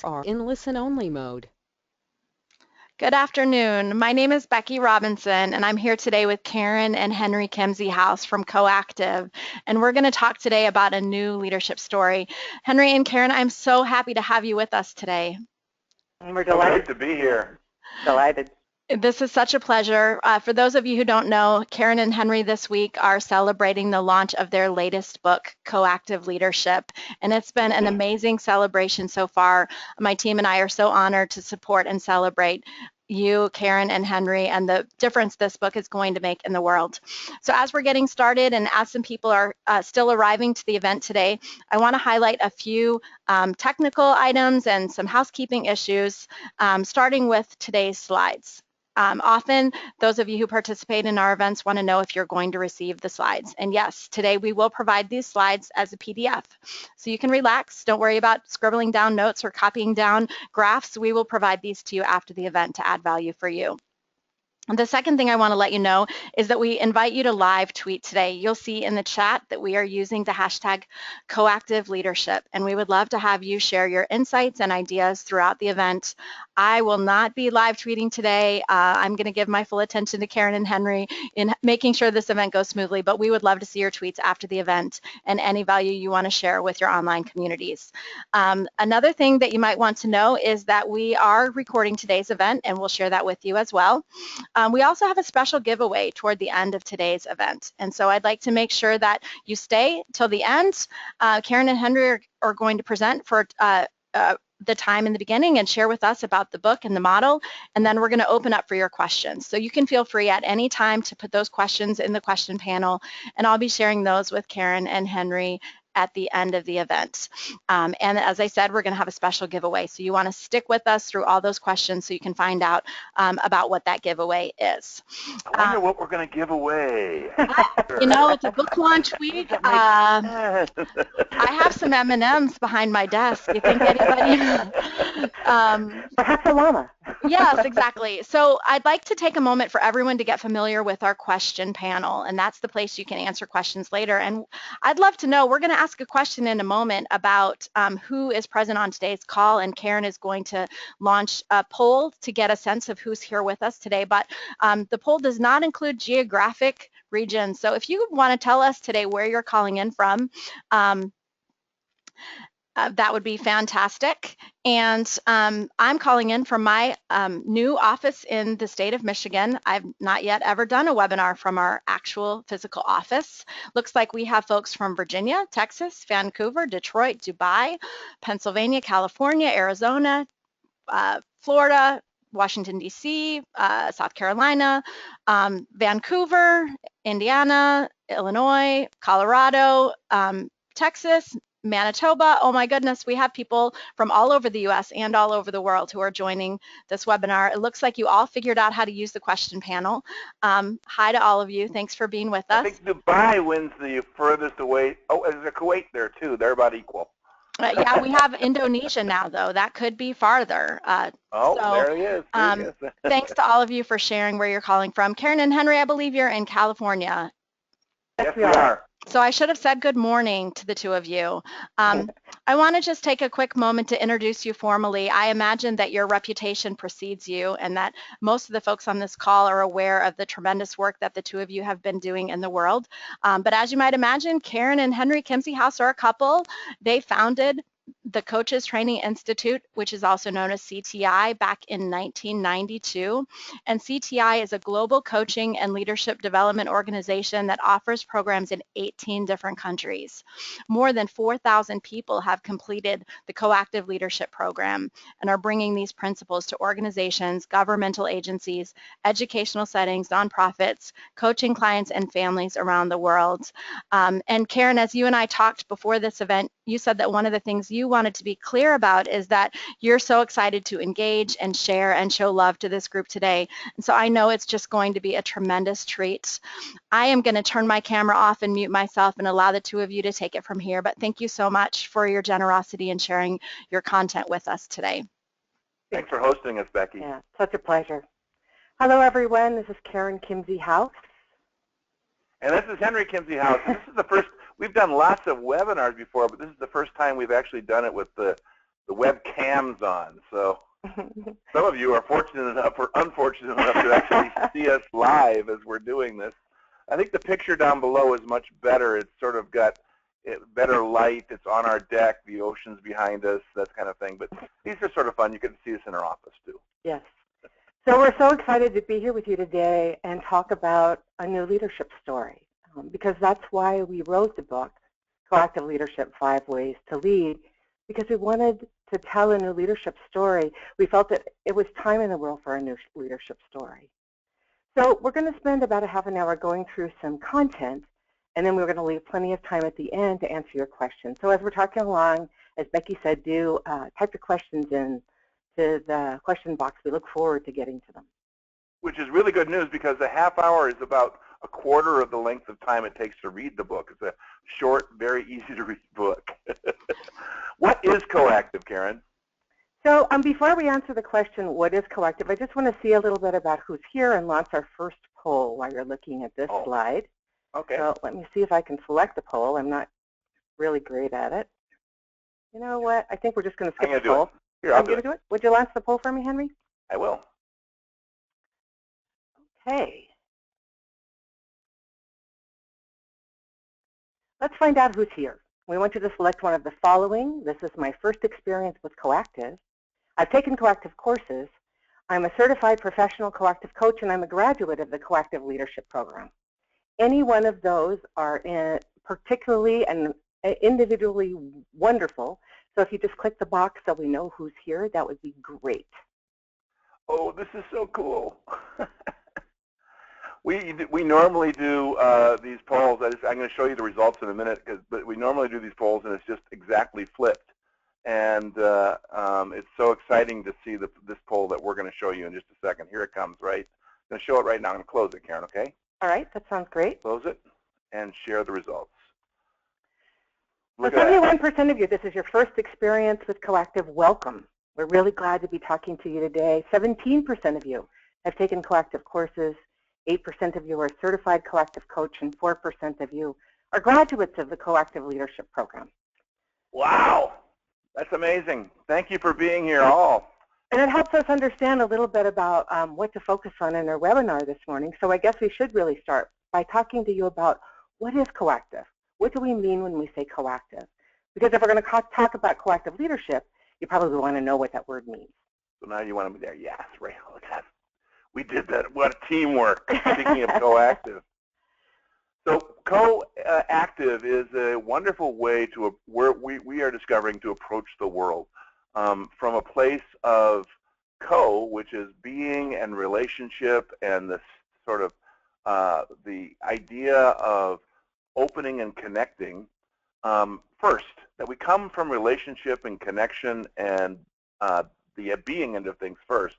are in listen-only mode. Good afternoon. My name is Becky Robinson, and I'm here today with Karen and Henry Kimsey-House from Coactive, and we're going to talk today about a new leadership story. Henry and Karen, I'm so happy to have you with us today. We're delighted to be here. Delighted. This is such a pleasure. For those of you who don't know, Karen and Henry this week are celebrating the launch of their latest book, Coactive Leadership, and it's been an amazing celebration so far. My team and I are so honored to support and celebrate you, Karen and Henry, and the difference this book is going to make in the world. So as we're getting started and as some people are still arriving to the event today, I want to highlight a few technical items and some housekeeping issues, starting with today's slides. Often, those of you who participate in our events want to know if you're going to receive the slides. And yes, today we will provide these slides as a PDF. So you can relax. Don't worry about scribbling down notes or copying down graphs. We will provide these to you after the event to add value for you. The second thing I want to let you know is that we invite you to live tweet today. You'll see in the chat that we are using the hashtag Coactive Leadership, and we would love to have you share your insights and ideas throughout the event. I will not be live tweeting today. I'm going to give my full attention to Karen and Henry in making sure this event goes smoothly, but we would love to see your tweets after the event and any value you want to share with your online communities. Another thing that you might want to know is that we are recording today's event, and we'll share that with you as well. We also have a special giveaway toward the end of today's event. And so I'd like to make sure that you stay till the end. Karen and Henry are going to present for the time in the beginning and share with us about the book and the model, and then we're going to open up for your questions. So you can feel free at any time to put those questions in the question panel, and I'll be sharing those with Karen and Henry at the end of the event. And as I said, we're going to have a special giveaway. So you want to stick with us through all those questions so you can find out about what that giveaway is. I wonder what we're going to give away. You know, it's a book launch week. I have some M&Ms behind my desk. You think anybody? Perhaps a llama. Yes, exactly. So I'd like to take a moment for everyone to get familiar with our question panel, and that's the place you can answer questions later. And I'd love to know, we're going to ask a question in a moment about who is present on today's call, and Karen is going to launch a poll to get a sense of who's here with us today. But the poll does not include geographic regions. So if you want to tell us today where you're calling in from, that would be fantastic. And I'm calling in from my new office in the state of Michigan. I've not yet ever done a webinar from our actual physical office. Looks like we have folks from Virginia, Texas, Vancouver, Detroit, Dubai, Pennsylvania, California, Arizona, Florida, Washington, D.C., South Carolina, Vancouver, Indiana, Illinois, Colorado, Texas, Manitoba. Oh my goodness, we have people from all over the US and all over the world who are joining this webinar. It looks like you all figured out how to use the question panel. Hi to all of you. Thanks for being with us. I think Dubai wins the furthest away. Oh, there's a Kuwait there too. They're about equal. Yeah, we have Indonesia now, though. That could be farther. There he is. Thanks to all of you for sharing where you're calling from. Karen and Henry, I believe you're in California. Yes, we are. So I should have said good morning to the two of you. I want to just take a quick moment to introduce you formally. I imagine that your reputation precedes you and that most of the folks on this call are aware of the tremendous work that the two of you have been doing in the world. But as you might imagine, Karen and Henry Kimsey-House are a couple. They founded the Coaches Training Institute, which is also known as CTI, back in 1992. And CTI is a global coaching and leadership development organization that offers programs in 18 different countries. More than 4,000 people have completed the Coactive Leadership Program and are bringing these principles to organizations, governmental agencies, educational settings, nonprofits, coaching clients and families around the world. And Karen, as you and I talked before this event, you said that one of the things you wanted to be clear about is that you're so excited to engage and share and show love to this group today. And so I know it's just going to be a tremendous treat. I am going to turn my camera off and mute myself and allow the two of you to take it from here. But thank you so much for your generosity and sharing your content with us today. Thanks for hosting us, Becky. Yeah, such a pleasure. Hello, everyone. This is Karen Kimsey-House. And this is Henry Kimsey-House. This is the first, we've done lots of webinars before, but this is the first time we've actually done it with the the webcams on. So some of you are fortunate enough or unfortunate enough to actually see us live as we're doing this. I think the picture down below is much better. It's sort of got better light. It's on our deck. The ocean's behind us, that kind of thing. But these are sort of fun. You can see us in our office, too. Yes. So we're so excited to be here with you today and talk about a new leadership story, because that's why we wrote the book, Proactive Leadership, 5 Ways to Lead, because we wanted to tell a new leadership story. We felt that it was time in the world for a new leadership story. So we're going to spend about a half an hour going through some content, and then we're going to leave plenty of time at the end to answer your questions. So as we're talking along, as Becky said, do type your questions in to the question box. We look forward to getting to them. Which is really good news, because a half hour is about a quarter of the length of time it takes to read the book. It's a short, very easy to read book. What is coactive, Karen? So before we answer the question, what is coactive, I just want to see a little bit about who's here and launch our first poll while you're looking at this slide. Okay. So let me see if I can select the poll. I'm not really great at it. You know what? I think we're just going to skip the poll. Here, I'll do it. Would you launch the poll for me, Henry? I will. Okay. Let's find out who's here. We want you to select one of the following. This is my first experience with coactive. I've taken coactive courses. I'm a certified professional coactive coach, and I'm a graduate of the Coactive Leadership Program. Any one of those are particularly and individually wonderful. So if you just click the box so we know who's here, that would be great. Oh, this is so cool. We normally do these polls. I'm going to show you the results in a minute, but we normally do these polls, and it's just exactly flipped. And it's so exciting to see this poll that we're going to show you in just a second. Here it comes, right? I'm going to show it right now. I'm going to close it, Karen, okay? All right, that sounds great. Close it and share the results. So 71% of you, this is your first experience with coactive. Welcome. We're really glad to be talking to you today. 17% of you have taken coactive courses. 8% of you are certified coactive coach, and 4% of you are graduates of the Coactive Leadership Program. Wow, that's amazing. Thank you for being here all. And it helps us understand a little bit about what to focus on in our webinar this morning. So I guess we should really start by talking to you about what is coactive. What do we mean when we say coactive? Because if we're going to talk about coactive leadership, you probably want to know what that word means. So now you want to be there. Yes, right. We did that. What teamwork. Speaking of coactive. So coactive is a wonderful way to where we are discovering to approach the world from a place of which is being and relationship, and the sort of the idea of opening and connecting. First, that we come from relationship and connection and the being end of things first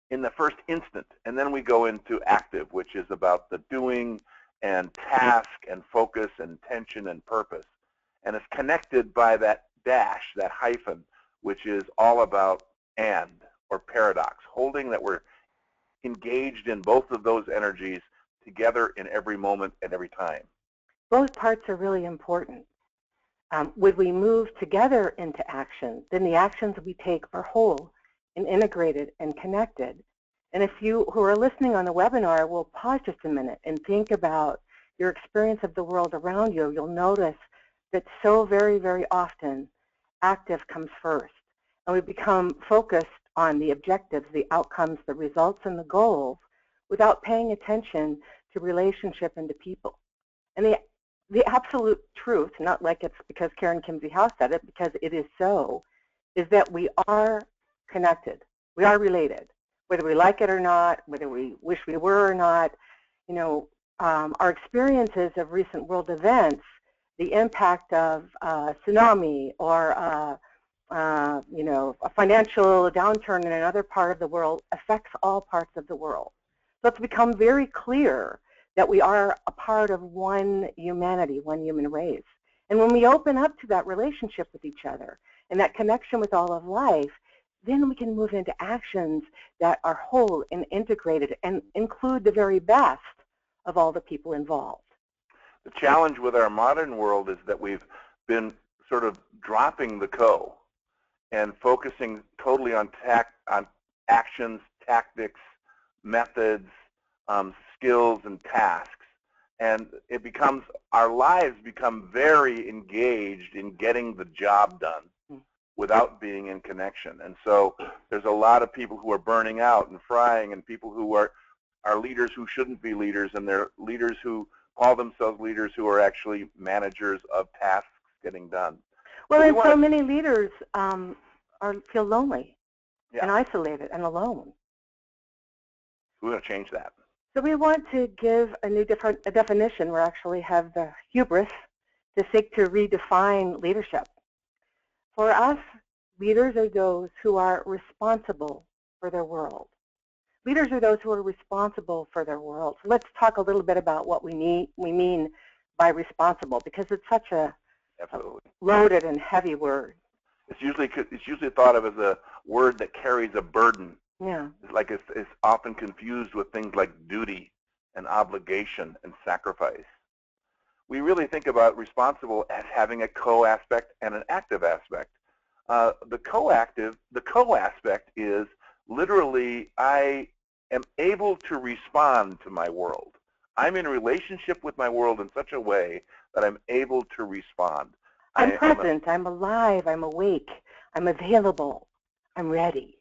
in the first instant, and then we go into active, which is about the doing and task and focus and intention and purpose. And it's connected by that dash, that hyphen, which is all about and, or paradox, holding that we're engaged in both of those energies together in every moment and every time. Both parts are really important. Would we move together into action, then the actions we take are whole and integrated and connected. And if you who are listening on the webinar will pause just a minute and think about your experience of the world around you, you'll notice that so very, very often active comes first. And we become focused on the objectives, the outcomes, the results, and the goals without paying attention to relationship and to people. And the absolute truth, not like it's because Karen Kimsey-House said it, because it is so, is that we are connected. We are related, whether we like it or not, whether we wish we were or not. You know, our experiences of recent world events, the impact of tsunami or you know, a financial downturn in another part of the world affects all parts of the world. So it's become very clear that we are a part of one humanity, one human race. And when we open up to that relationship with each other and that connection with all of life, then we can move into actions that are whole and integrated and include the very best of all the people involved. The challenge with our modern world is that we've been sort of dropping the and focusing totally on actions, tactics, methods, skills, and tasks. And it becomes, our lives become very engaged in getting the job done without being in connection. And so there's a lot of people who are burning out and frying, and people who are leaders who shouldn't be leaders, and they're leaders who call themselves leaders who are actually managers of tasks getting done. Well, and so many leaders feel lonely and isolated and alone. We want to change that. So we want to give a definition. We actually have the hubris to seek to redefine leadership. For us, leaders are those who are responsible for their world. Leaders are those who are responsible for their world. So let's talk a little bit about what we mean by responsible, because it's such a loaded and heavy word. It's usually thought of as a word that carries a burden. Yeah. It's often confused with things like duty and obligation and sacrifice. We really think about responsible as having a co-aspect and an active aspect. The co-aspect is literally, I am able to respond to my world. I'm in a relationship with my world in such a way that I'm able to respond. I'm present, I'm alive, I'm awake, I'm available, I'm ready.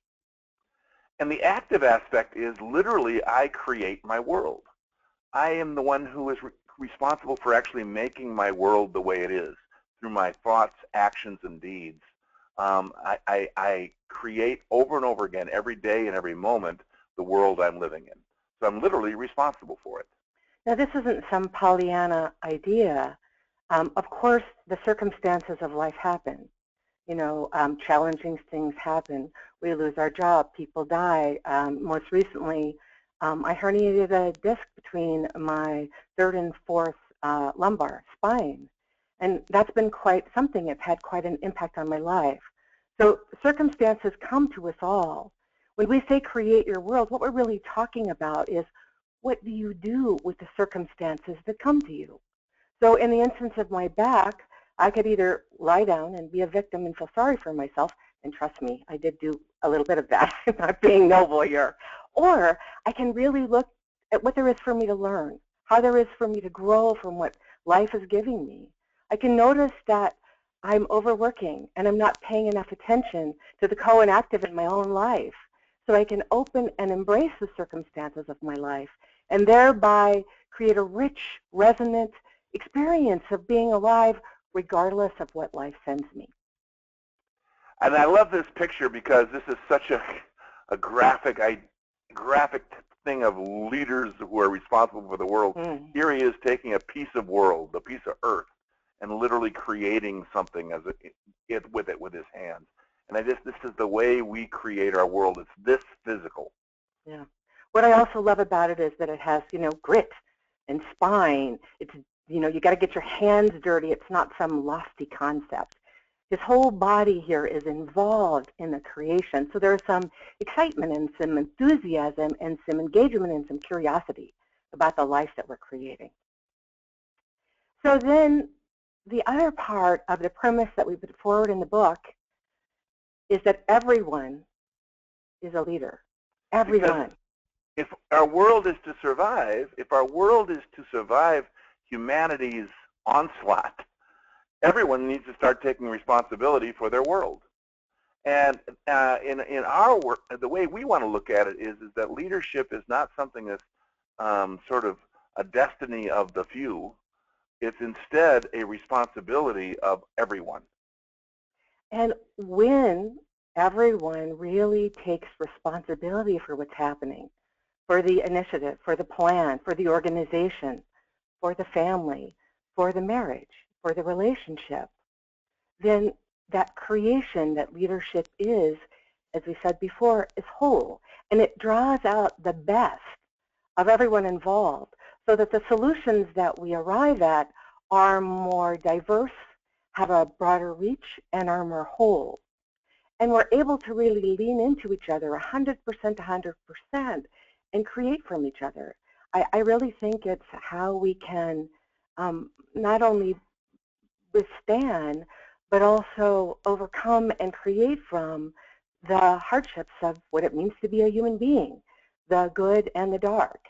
And the active aspect is literally, I create my world. I am the one who is responsible for actually making my world the way it is through my thoughts, actions, and deeds. I create over and over again, every day and every moment, the world I'm living in. So I'm literally responsible for it. Now, this isn't some Pollyanna idea. Of course, the circumstances of life happen. You know, challenging things happen. We lose our job. People die. Most recently, I herniated a disc between my third and fourth lumbar spine. And that's been quite something. It's had quite an impact on my life. So circumstances come to us all. When we say create your world, what we're really talking about is, what do you do with the circumstances that come to you? So in the instance of my back, I could either lie down and be a victim and feel sorry for myself, and trust me, I did do a little bit of that, not being noble here. Or I can really look at what there is for me to learn, how there is for me to grow from what life is giving me. I can notice that I'm overworking and I'm not paying enough attention to the co and active in my own life. So I can open and embrace the circumstances of my life and thereby create a rich, resonant experience of being alive regardless of what life sends me. And I love this picture because this is such a graphic thing of leaders who are responsible for the world. Here he is taking a piece of world, a piece of earth, and literally creating something with his hands. And this is the way we create our world. It's this physical. Yeah. What I also love about it is that it has, grit and spine. It's, you got to get your hands dirty. It's not some lofty concept. His whole body here is involved in the creation. So there's some excitement and some enthusiasm and some engagement and some curiosity about the life that we're creating. So then the other part of the premise that we put forward in the book is that everyone is a leader. Everyone. Because if our world is to survive humanity's onslaught, everyone needs to start taking responsibility for their world. And in our work, the way we want to look at it is that leadership is not something that's sort of a destiny of the few. It's instead a responsibility of everyone. And when everyone really takes responsibility for what's happening, for the initiative, for the plan, for the organization, for the family, for the marriage, for the relationship, then that creation that leadership is, as we said before, is whole. And it draws out the best of everyone involved so that the solutions that we arrive at are more diverse, have a broader reach, and are more whole. And we're able to really lean into each other 100%, 100%, and create from each other. I really think it's how we can not only withstand, but also overcome and create from the hardships of what it means to be a human being, the good and the dark,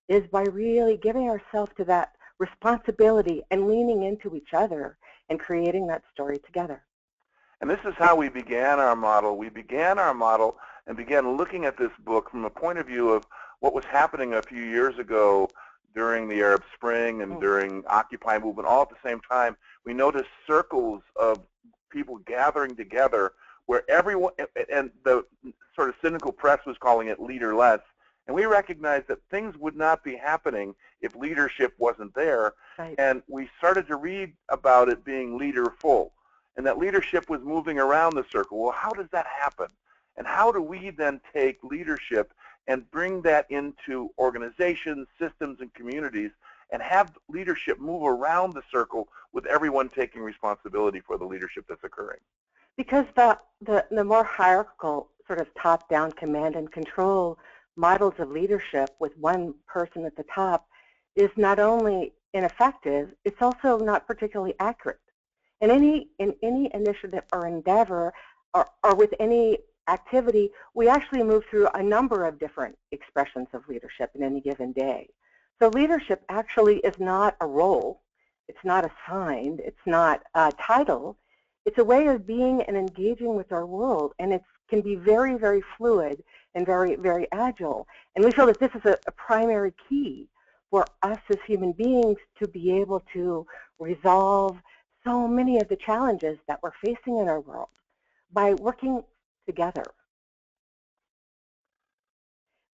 is by really giving ourselves to that responsibility and leaning into each other and creating that story together. And this is how we began our model. We began our model and began looking at this book from a point of view of what was happening a few years ago during the Arab Spring and during Occupy movement, all at the same time. We noticed circles of people gathering together where everyone, and the sort of cynical press was calling it leaderless, and we recognized that things would not be happening if leadership wasn't there. Right. And we started to read about it being leaderful, and that leadership was moving around the circle. Well, how does that happen? And how do we then take leadership and bring that into organizations, systems, and communities, and have leadership move around the circle with everyone taking responsibility for the leadership that's occurring? Because the more hierarchical, sort of top-down command and control models of leadership with one person at the top is not only ineffective, it's also not particularly accurate. In any initiative or endeavor or with any activity, we actually move through a number of different expressions of leadership in any given day. So leadership actually is not a role, it's not assigned, it's not a title, it's a way of being and engaging with our world, and it can be very, very fluid and very, very agile. And we feel that this is a primary key for us as human beings to be able to resolve so many of the challenges that we're facing in our world by working together.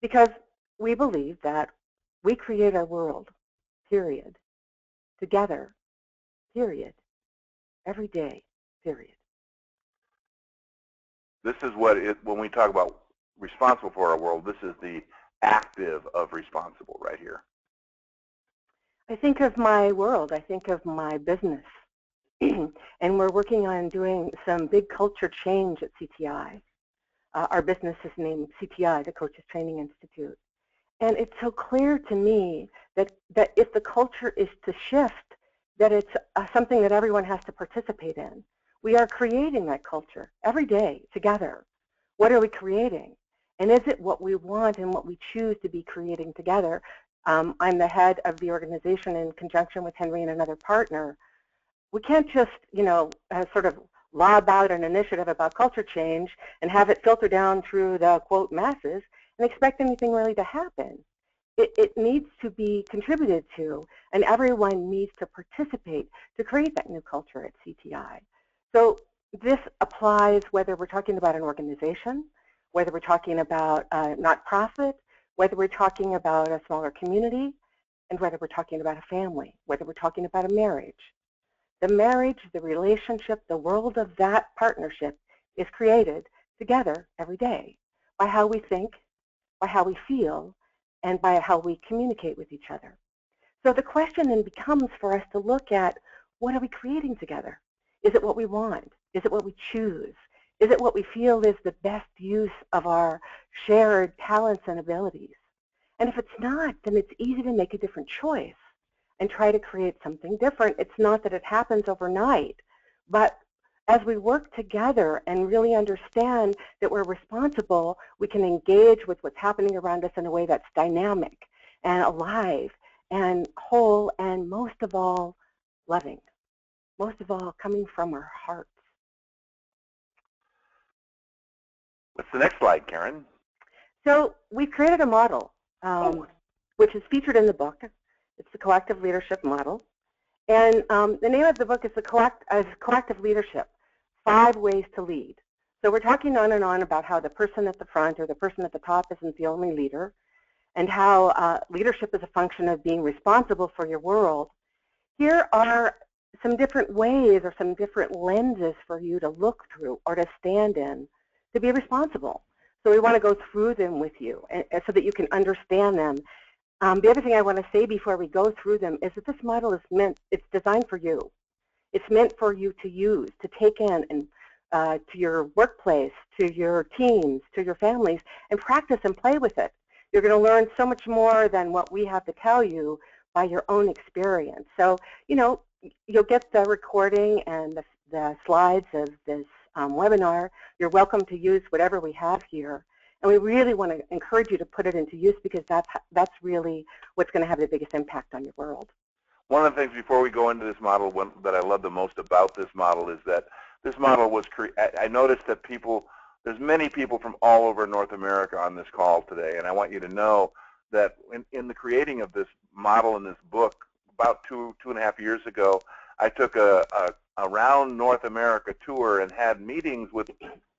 Because we believe that we create our world, period, together, period, every day, period. This is what when we talk about responsible for our world, this is the active of responsible right here. I think of my world, I think of my business. And we're working on doing some big culture change at CTI. Our business is named CTI, the Coaches Training Institute. And it's so clear to me that if the culture is to shift, that it's something that everyone has to participate in. We are creating that culture every day together. What are we creating? And is it what we want and what we choose to be creating together? I'm the head of the organization in conjunction with Henry and another partner. We can't just, sort of lob out an initiative about culture change and have it filter down through the, quote, masses and expect anything really to happen. It needs to be contributed to, and everyone needs to participate to create that new culture at CTI. So this applies whether we're talking about an organization, whether we're talking about a not-profit, whether we're talking about a smaller community, and whether we're talking about a family, whether we're talking about a marriage. The marriage, the relationship, the world of that partnership is created together every day by how we think, by how we feel, and by how we communicate with each other. So the question then becomes for us to look at, what are we creating together? Is it what we want? Is it what we choose? Is it what we feel is the best use of our shared talents and abilities? And if it's not, then it's easy to make a different choice and try to create something different. It's not that it happens overnight, but as we work together and really understand that we're responsible, we can engage with what's happening around us in a way that's dynamic and alive and whole and most of all, loving. Most of all, coming from our hearts. What's the next slide, Karen? So we've created a model, which is featured in the book. It's the Collective Leadership Model. And the name of the book is Collective Leadership, 5 Ways to Lead. So we're talking on and on about how the person at the front or the person at the top isn't the only leader, and how leadership is a function of being responsible for your world. Here are some different ways or some different lenses for you to look through or to stand in to be responsible. So we want to go through them with you so that you can understand them. The other thing I want to say before we go through them is that this model is it's designed for you. It's meant for you to use, to take in and to your workplace, to your teams, to your families, and practice and play with it. You're going to learn so much more than what we have to tell you by your own experience. So, you'll get the recording and the slides of this webinar. You're welcome to use whatever we have here. And we really want to encourage you to put it into use because that's really what's going to have the biggest impact on your world. One of the things before we go into this model that I love the most about this model is that this model was I noticed that there's many people from all over North America on this call today, and I want you to know that in the creating of this model in this book, about two and a half years ago, I took a around North America tour and had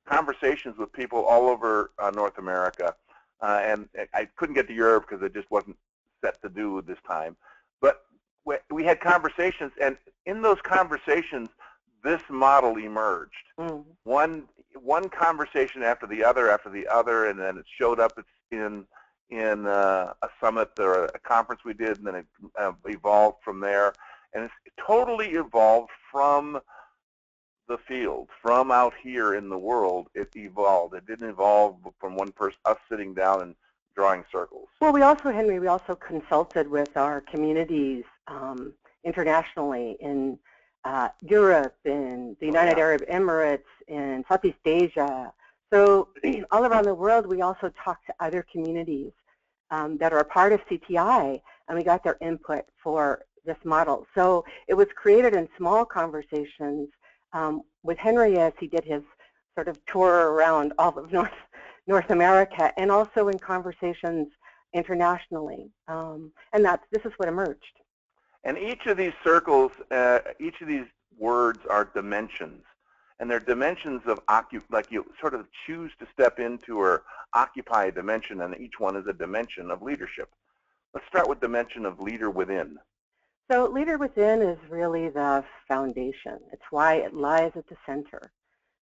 conversations with people all over North America, and I couldn't get to Europe because it just wasn't set to do this time. But we had conversations, and in those conversations, this model emerged. Mm. One conversation after the other, and then it showed up in a summit or a conference we did, and then it evolved from there. And it's totally evolved from the field, from out here in the world. It evolved. It didn't evolve from one person, us sitting down and drawing circles. Well, Henry, we also consulted with our communities internationally in Europe, in the United Arab Emirates, in Southeast Asia. So all around the world, we also talked to other communities that are a part of CTI, and we got their input for this model. So it was created in small conversations with Henry as he did his sort of tour around all of North America, and also in conversations internationally. And this is what emerged. And each of these circles, each of these words are dimensions. And they're dimensions of, like you sort of choose to step into or occupy a dimension, and each one is a dimension of leadership. Let's start with dimension of leader within. So leader within is really the foundation. It's why it lies at the center,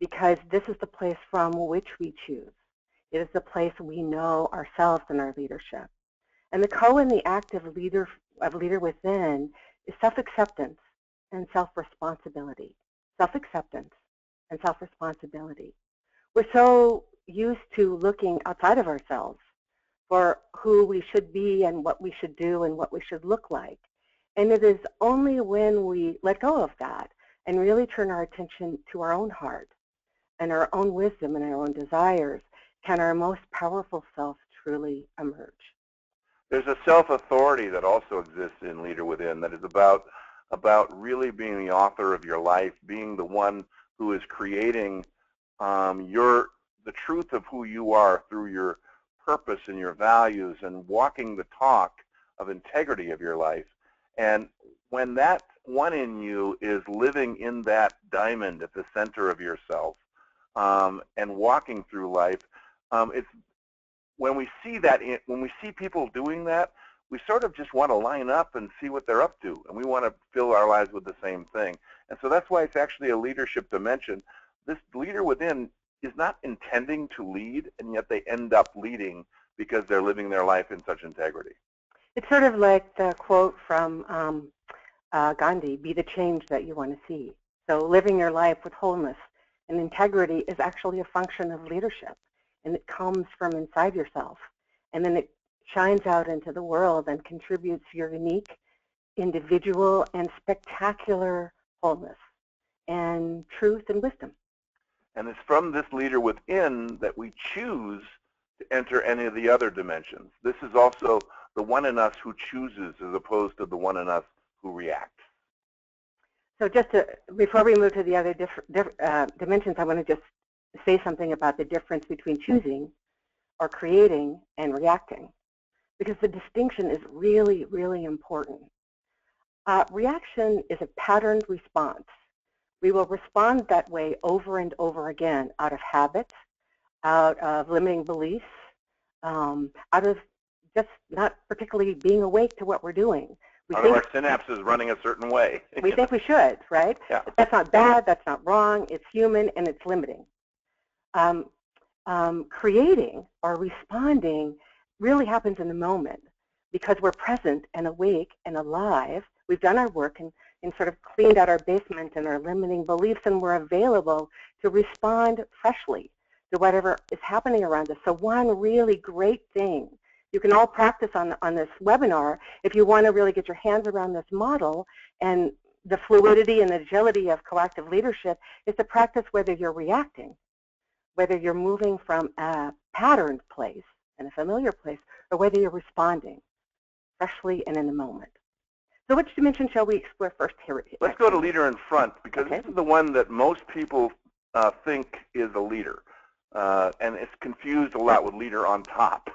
because this is the place from which we choose. It is the place we know ourselves and our leadership. And the in the act of leader within is self-acceptance and self-responsibility. Self-acceptance and self-responsibility. We're so used to looking outside of ourselves for who we should be and what we should do and what we should look like. And it is only when we let go of that and really turn our attention to our own heart and our own wisdom and our own desires can our most powerful self truly emerge. There's a self-authority that also exists in Leader Within that is about really being the author of your life, being the one who is creating the truth of who you are through your purpose and your values and walking the talk of integrity of your life. And when that one in you is living in that diamond at the center of yourself and walking through life, it's when we see that, when we see people doing that, we sort of just want to line up and see what they're up to, and we want to fill our lives with the same thing. And so that's why it's actually a leadership dimension. This leader within is not intending to lead, and yet they end up leading because they're living their life in such integrity. It's sort of like the quote from Gandhi, be the change that you want to see. So living your life with wholeness and integrity is actually a function of leadership, and it comes from inside yourself. And then it shines out into the world and contributes your unique, individual, and spectacular wholeness and truth and wisdom. And it's from this leader within that we choose to enter any of the other dimensions. This is also the one in us who chooses as opposed to the one in us who reacts. So just before we move to the other dimensions, I want to just say something about the difference between choosing or creating and reacting, because the distinction is really, really important. Reaction is a patterned response. We will respond that way over and over again out of habit, out of limiting beliefs, out of just not particularly being awake to what we're doing. Out of our synapses running a certain way. We think we should, right? Yeah. That's not bad, that's not wrong, it's human, and it's limiting. Creating or responding really happens in the moment because we're present and awake and alive. We've done our work and sort of cleaned out our basement and our limiting beliefs, and we're available to respond freshly to whatever is happening around us. So one really great thing you can all practice on this webinar if you want to really get your hands around this model and The fluidity and agility of coactive leadership is to practice whether you're reacting, whether you're moving from a patterned place and a familiar place, or whether you're responding freshly and in the moment. So which dimension shall we explore first here? Let's go to leader in front, because Okay. this is the one that most people think is a leader. And it's confused a lot with leader on top.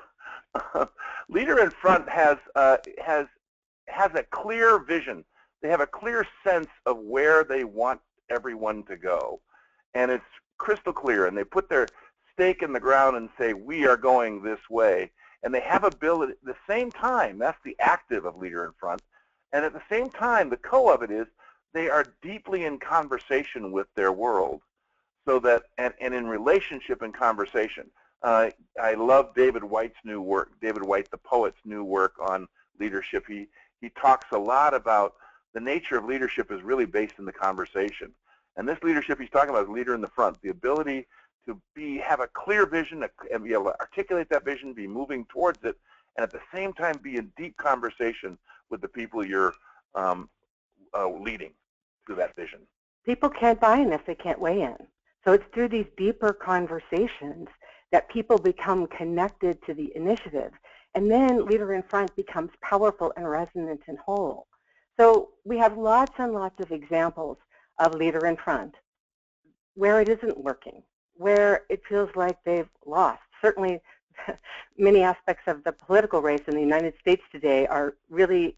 Leader in front has a clear vision. They have a clear sense of where they want everyone to go. And it's crystal clear, and they put their stake in the ground and say, we are going this way. And they have ability, at the same time, that's the active of leader in front, and at the same time, the co of it is, they are deeply in conversation with their world. So that, and in relationship and conversation. I love David White's new work, David White, the poet's new work on leadership. He talks a lot about the nature of leadership is really based in the conversation. And this leadership he's talking about is leader in the front, the ability to have a clear vision and be able to articulate that vision, be moving towards it, and at the same time be in deep conversation with the people you're leading to that vision. People can't buy in if they can't weigh in. So it's through these deeper conversations that people become connected to the initiative. And then leader in front becomes powerful and resonant and whole. So we have lots and lots of examples of leader in front where it isn't working, where it feels like they've lost. Certainly many aspects of the political race in the United States today are really,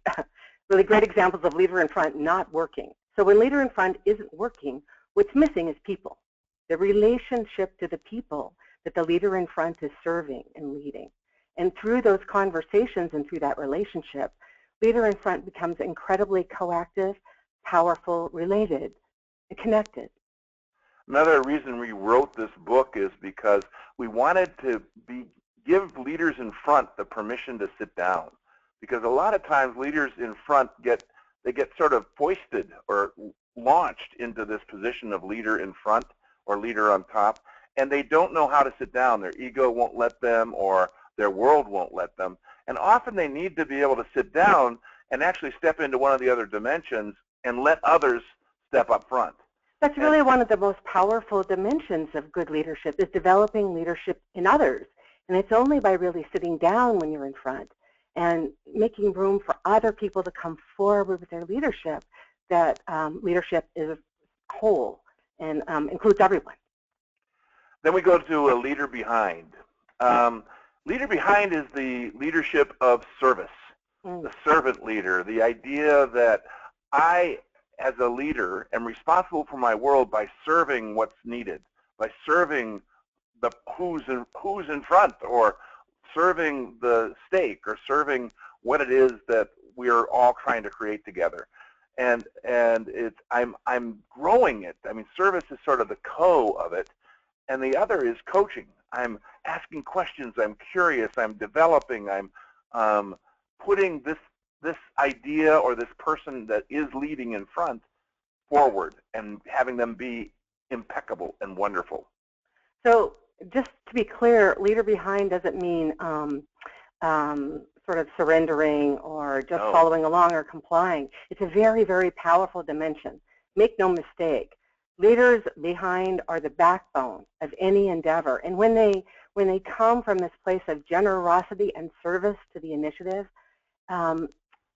really great examples of leader in front not working. So when leader in front isn't working, what's missing is people. The relationship to the people that the leader in front is serving and leading. And through those conversations and through that relationship, leader in front becomes incredibly coactive, powerful, related, and connected. Another reason we wrote this book is because we wanted to give leaders in front the permission to sit down. Because a lot of times leaders in front get sort of foisted or launched into this position of leader in front or leader on top, and they don't know how to sit down. Their ego won't let them, or their world won't let them. And often they need to be able to sit down and actually step into one of the other dimensions and let others step up front. That's really one of the most powerful dimensions of good leadership, is developing leadership in others. And it's only by really sitting down when you're in front and making room for other people to come forward with their leadership that leadership is whole and includes everyone. Then we go to a leader behind. Leader behind is the leadership of service, the servant leader, the idea that I, as a leader, am responsible for my world by serving what's needed, by serving the who's in front, or serving the stake, or serving what it is that we are all trying to create together. And it's I'm growing it. I mean, service is sort of the co of it, and the other is coaching. I'm asking questions. I'm curious. I'm developing. I'm putting this idea or this person that is leading in front forward and having them be impeccable and wonderful. So just to be clear, leader behind doesn't mean sort of surrendering or just following along or complying. It's a very, very powerful dimension. Make no mistake. Leaders behind are the backbone of any endeavor. And when they come from this place of generosity and service to the initiative,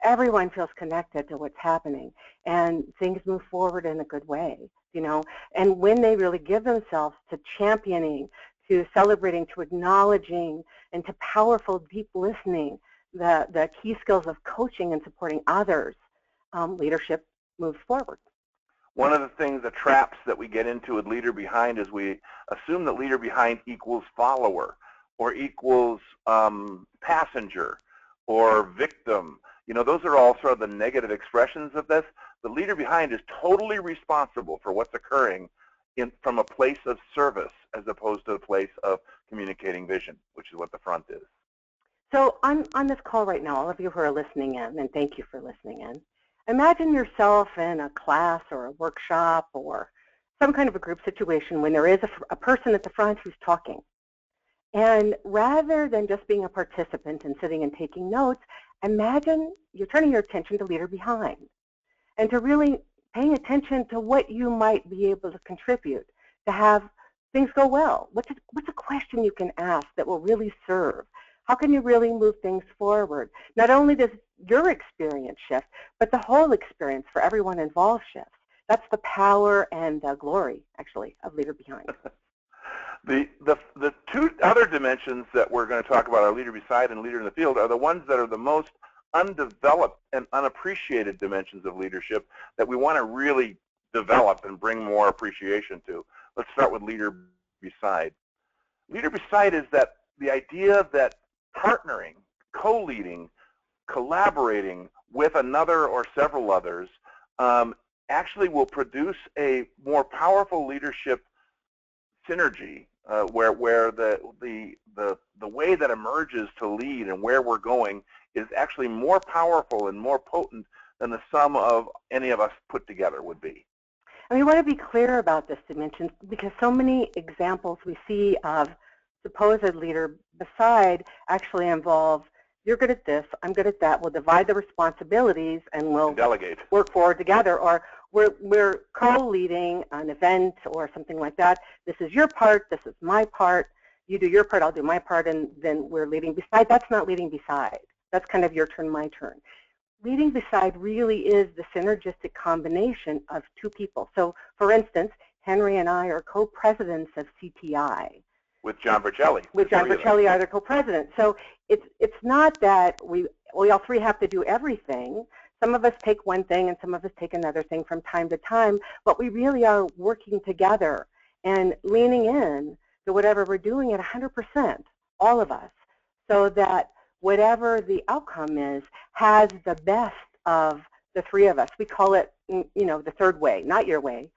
everyone feels connected to what's happening, and things move forward in a good way, you know. And when they really give themselves to championing, to celebrating, to acknowledging, and to powerful, deep listening, the key skills of coaching and supporting others, leadership moves forward. One of the things, the traps that we get into with leader behind, is we assume that leader behind equals follower, or equals passenger, or victim. You know, those are all sort of the negative expressions of this. The leader behind is totally responsible for what's occurring from a place of service as opposed to a place of communicating vision, which is what the front is. So on this call right now, all of you who are listening in, and thank you for listening in, imagine yourself in a class or a workshop or some kind of a group situation when there is a person at the front who's talking. And rather than just being a participant and sitting and taking notes, imagine you're turning your attention to leader behind, and to really paying attention to what you might be able to contribute to have things go well. What's a question you can ask that will really serve? How can you really move things forward? Not only does your experience shift, but the whole experience for everyone involved shifts. That's the power and the glory, actually, of Leader Behind. The two other dimensions that we're going to talk about, our Leader Beside and Leader in the Field, are the ones that are the most undeveloped and unappreciated dimensions of leadership that we want to really develop and bring more appreciation to. Let's start with Leader Beside. Leader Beside is that the idea that partnering, co-leading, collaborating with another or several others actually will produce a more powerful leadership synergy where the way that emerges to lead and where we're going is actually more powerful and more potent than the sum of any of us put together would be. And we want to be clear about this dimension because so many examples we see of supposed leader beside actually involve, you're good at this, I'm good at that, we'll divide the responsibilities and we'll delegate, work forward together, or we're co-leading an event or something like that. This is your part, this is my part, you do your part, I'll do my part, and then we're leading beside. That's not leading beside. That's kind of your turn, my turn. Leading beside really is the synergistic combination of two people. So, for instance, Henry and I are co-presidents of CTI. With John Bercelli. With John Bercelli are the co-presidents. So it's not that we all three have to do everything. Some of us take one thing and some of us take another thing from time to time, but we really are working together and leaning in to whatever we're doing at 100%, all of us, so that whatever the outcome is has the best of the three of us. We call it, the third way, not your way,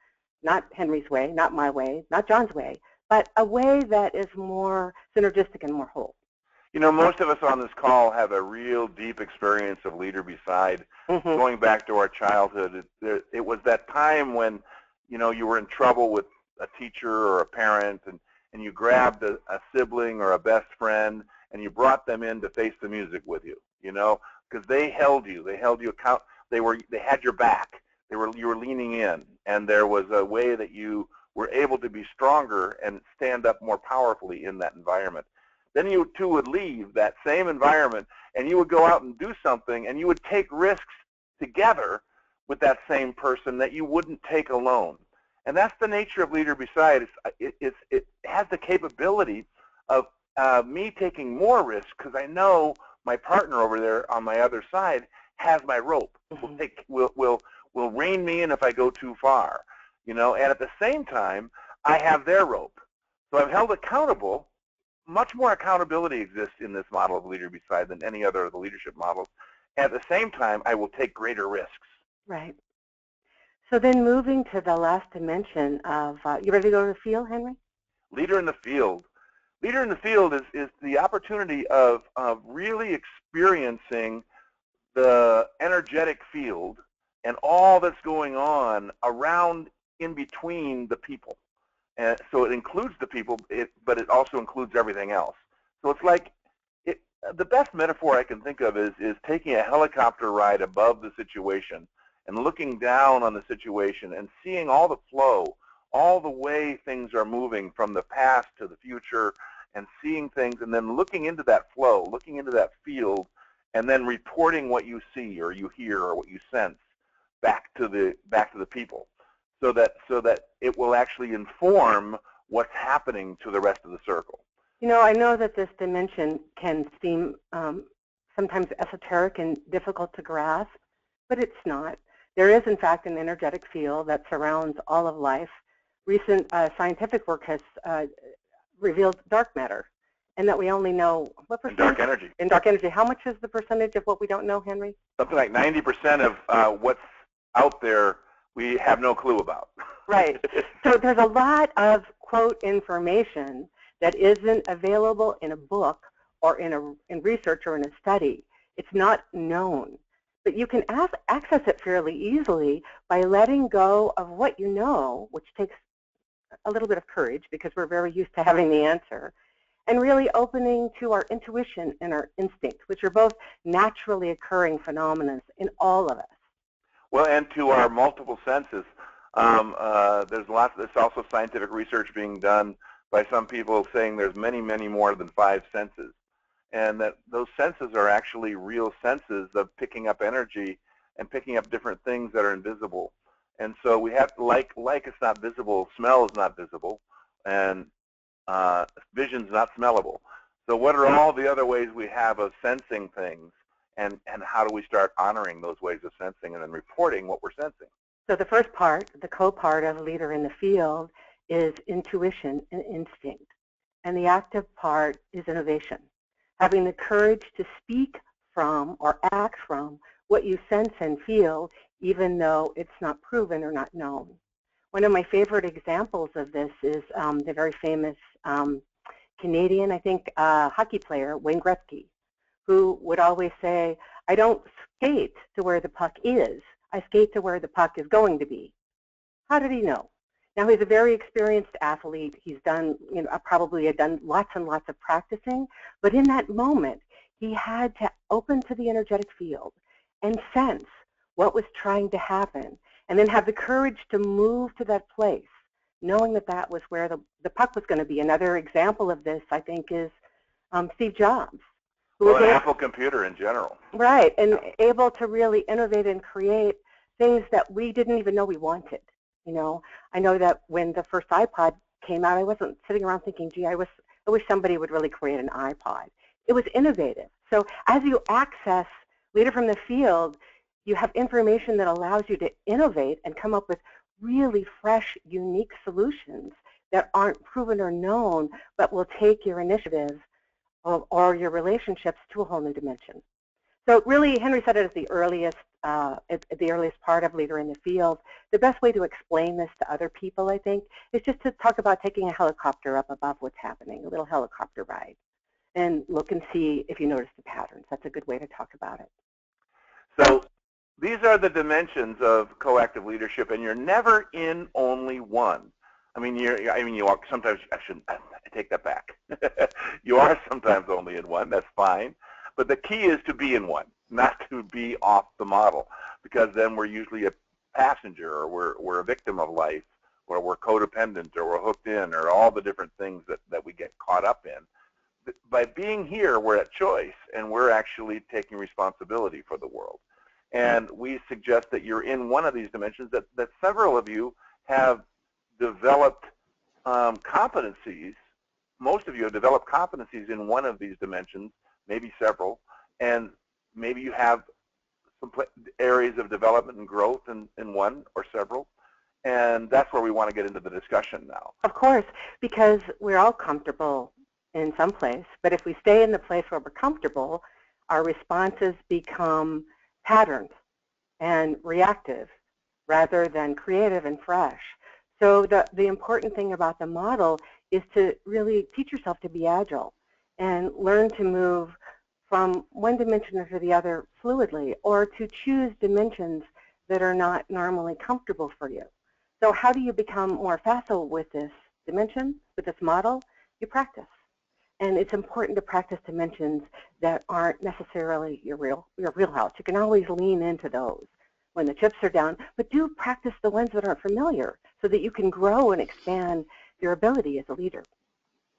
not Henry's way, not my way, not John's way, but a way that is more synergistic and more whole. Most of us on this call have a real deep experience of Leader Beside. Going back to our childhood, it was that time when, you were in trouble with a teacher or a parent, and you grabbed a sibling or a best friend, and you brought them in to face the music with you, because they held you account. They had your back. You were leaning in, and there was a way that you were able to be stronger and stand up more powerfully in that environment. Then you two would leave that same environment, and you would go out and do something, and you would take risks together with that same person that you wouldn't take alone. And that's the nature of Leader Beside. It has the capability of me taking more risks because I know my partner over there on my other side has my rope. Will rein me in if I go too far. And at the same time, I have their rope. So I'm held accountable. Much more accountability exists in this model of Leader Beside than any other of the leadership models. At the same time, I will take greater risks. Right. So then moving to the last dimension of, you ready to go to the field, Henry? Leader in the field. Leader in the field is the opportunity of really experiencing the energetic field and all that's going on around in between the people. And so it includes the people, but it also includes everything else. So it's like, the best metaphor I can think of is taking a helicopter ride above the situation and looking down on the situation and seeing all the flow, all the way things are moving from the past to the future, and seeing things and then looking into that flow, looking into that field, and then reporting what you see or you hear or what you sense back to the people. So that it will actually inform what's happening to the rest of the circle. I know that this dimension can seem sometimes esoteric and difficult to grasp, but it's not. There is, in fact, an energetic field that surrounds all of life. Recent scientific work has revealed dark matter, and that we only know what percentage? Dark energy. In dark energy. How much is the percentage of what we don't know, Henry? Something like 90% of what's out there we have no clue about. Right. So there's a lot of, quote, information that isn't available in a book or in research or in a study. It's not known. But you can access it fairly easily by letting go of what you know, which takes a little bit of courage because we're very used to having the answer, and really opening to our intuition and our instinct, which are both naturally occurring phenomena in all of us. Well, and to our multiple senses. There's also scientific research being done by some people saying there's many, many more than 5 senses, and that those senses are actually real senses of picking up energy and picking up different things that are invisible. And so we have to, like it's not visible, smell is not visible, and vision's not smellable. So what are all the other ways we have of sensing things, and how do we start honoring those ways of sensing and then reporting what we're sensing? So the first part, the co-part of a leader in the field, is intuition and instinct. And the active part is innovation, having the courage to speak from or act from what you sense and feel, even though it's not proven or not known. One of my favorite examples of this is the very famous Canadian, I think, hockey player, Wayne Gretzky, who would always say, I don't skate to where the puck is, I skate to where the puck is going to be. How did he know? Now, he's a very experienced athlete. He's done, probably had done lots and lots of practicing, but in that moment, he had to open to the energetic field and sense what was trying to happen, and then have the courage to move to that place, knowing that that was where the puck was going to be. Another example of this, I think, is Steve Jobs. Well, an Apple computer in general. Right, and able to really innovate and create things that we didn't even know we wanted. I know that when the first iPod came out, I wasn't sitting around thinking, gee, I wish somebody would really create an iPod. It was innovative. So as you access leader from the field, you have information that allows you to innovate and come up with really fresh, unique solutions that aren't proven or known, but will take your initiative or your relationships to a whole new dimension. So really, Henry said it as the earliest part of leader in the field. The best way to explain this to other people, I think, is just to talk about taking a helicopter up above what's happening, a little helicopter ride, and look and see if you notice the patterns. That's a good way to talk about it. So these are the dimensions of coactive leadership, and you're never in only one. You are sometimes. I take that back. You are sometimes only in one. That's fine. But the key is to be in one, not to be off the model, because then we're usually a passenger, or we're a victim of life, or we're codependent, or we're hooked in, or all the different things that we get caught up in. By being here, we're at choice, and we're actually taking responsibility for the world. And we suggest that you're in one of these dimensions, that several of you have developed competencies. Most of you have developed competencies in one of these dimensions, maybe several, and maybe you have some areas of development and growth in one or several, and that's where we want to get into the discussion now. Of course, because we're all comfortable in some place, but if we stay in the place where we're comfortable, our responses become patterned and reactive rather than creative and fresh. So the important thing about the model is to really teach yourself to be agile and learn to move from one dimension to the other fluidly, or to choose dimensions that are not normally comfortable for you. So how do you become more facile with this dimension, with this model? You practice. And it's important to practice dimensions that aren't necessarily your wheelhouse. You can always lean into those when the chips are down, but do practice the ones that aren't familiar so that you can grow and expand your ability as a leader.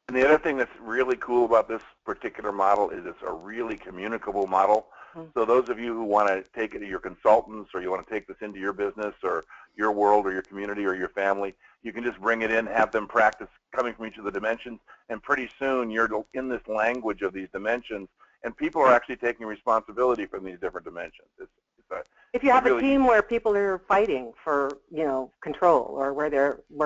And the other thing that's really cool about this particular model is it's a really communicable model. So those of you who want to take it to your consultants, or you want to take this into your business or your world or your community or your family, you can just bring it in, have them practice coming from each of the dimensions, and pretty soon you're in this language of these dimensions, and people are actually taking responsibility from these different dimensions. If you have a team where people are fighting for, control, or where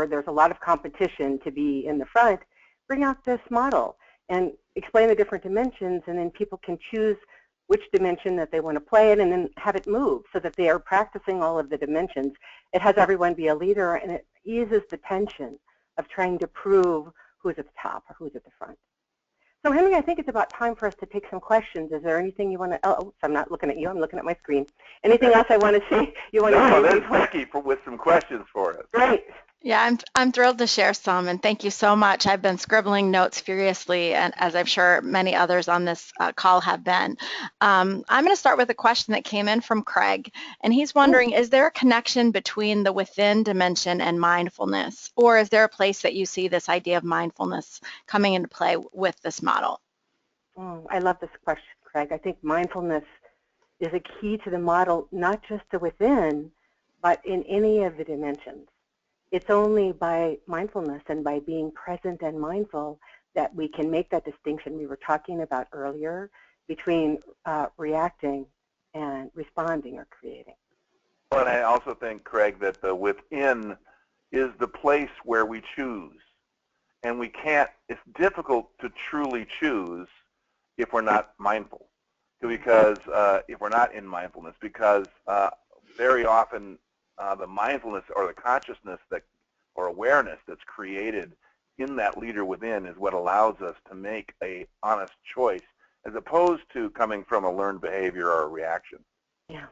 there's a lot of competition to be in the front, bring out this model and explain the different dimensions, and then people can choose which dimension that they want to play in, and then have it move so that they are practicing all of the dimensions. It has everyone be a leader, and it eases the tension of trying to prove who's at the top or who's at the front. So Henry, I think it's about time for us to take some questions. Is there anything you want to, so I'm not looking at you, I'm looking at my screen. Anything else I want to say? You want to say? No, there's Becky with some questions for us. Great. Yeah, I'm thrilled to share some, and thank you so much. I've been scribbling notes furiously, and as I'm sure many others on this call have been. I'm going to start with a question that came in from Craig, and he's wondering, is there a connection between the within dimension and mindfulness, or is there a place that you see this idea of mindfulness coming into play with this model? I love this question, Craig. I think mindfulness is a key to the model, not just the within, but in any of the dimensions. It's only by mindfulness and by being present and mindful that we can make that distinction we were talking about earlier between reacting and responding or creating. Well, and I also think, Craig, that the within is the place where we choose. And we can't, it's difficult to truly choose if we're not mindful. Because if we're not in mindfulness, because very often the mindfulness or the consciousness that, or awareness that's created in that leader within is what allows us to make a honest choice, as opposed to coming from a learned behavior or a reaction. Yeah.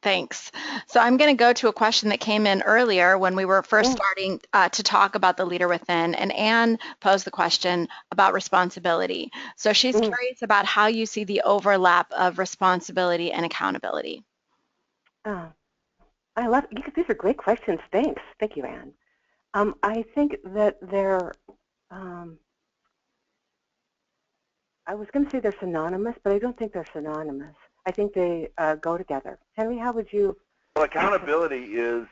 Thanks. So I'm going to go to a question that came in earlier when we were first starting to talk about the leader within, and Anne posed the question about responsibility. So she's curious about how you see the overlap of responsibility and accountability. I love, these are great questions. Thanks. Thank you, Anne. I think that they're, I was going to say they're synonymous, but I don't think they're synonymous. I think they go together. Henry, how would you? Well, accountability is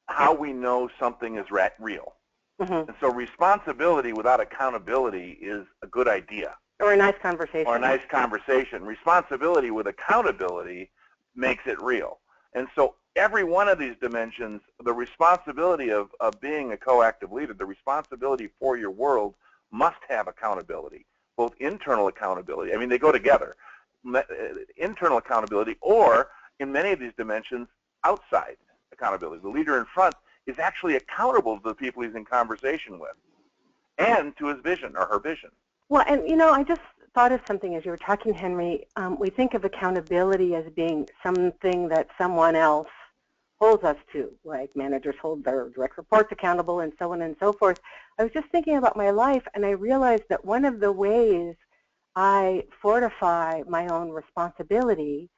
how we know something is real. And so responsibility without accountability is a good idea. Or a nice conversation. Or a nice conversation. Responsibility with accountability makes it real. And so every one of these dimensions, the responsibility of being a coactive leader, the responsibility for your world must have accountability, both internal accountability. I mean, they go together. Internal accountability, or in many of these dimensions, outside accountability. The leader in front is actually accountable to the people he's in conversation with and to his vision or her vision. Well, and you know, I just thought of something as you were talking, Henry. We think of accountability as being something that someone else holds us to, like managers hold their direct reports accountable and so on and so forth. I was just thinking about my life, and I realized that one of the ways I fortify my own responsibility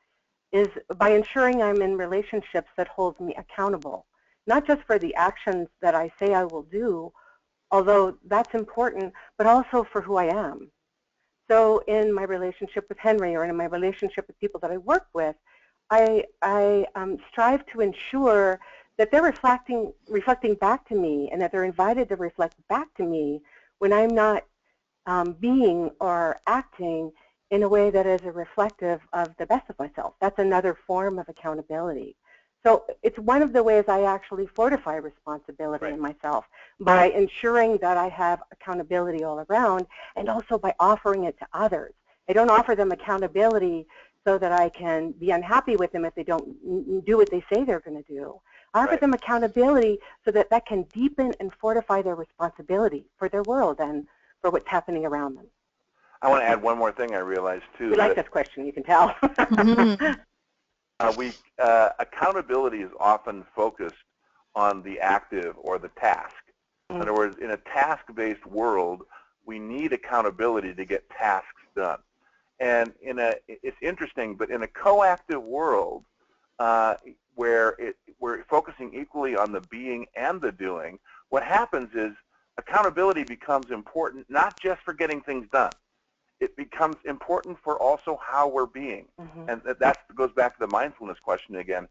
is by ensuring I'm in relationships that hold me accountable, not just for the actions that I say I will do, although that's important, but also for who I am. So in my relationship with Henry, or in my relationship with people that I work with, I strive to ensure that they're reflecting back to me, and that they're invited to reflect back to me when I'm not being or acting in a way that is reflective of the best of myself. That's another form of accountability. So it's one of the ways I actually fortify responsibility in myself, by ensuring that I have accountability all around, and also by offering it to others. I don't offer them accountability so that I can be unhappy with them if they don't do what they say they're going to do. I offer them accountability so that that can deepen and fortify their responsibility for their world and for what's happening around them. I want to add one more thing I realized, too. We like this question, you can tell. Accountability is often focused on the active or the task. In other words, in a task-based world, we need accountability to get tasks done. And it's interesting, but in a coactive world, where we're focusing equally on the being and the doing, what happens is accountability becomes important not just for getting things done. It becomes important for also how we're being. And that goes back to the mindfulness question again.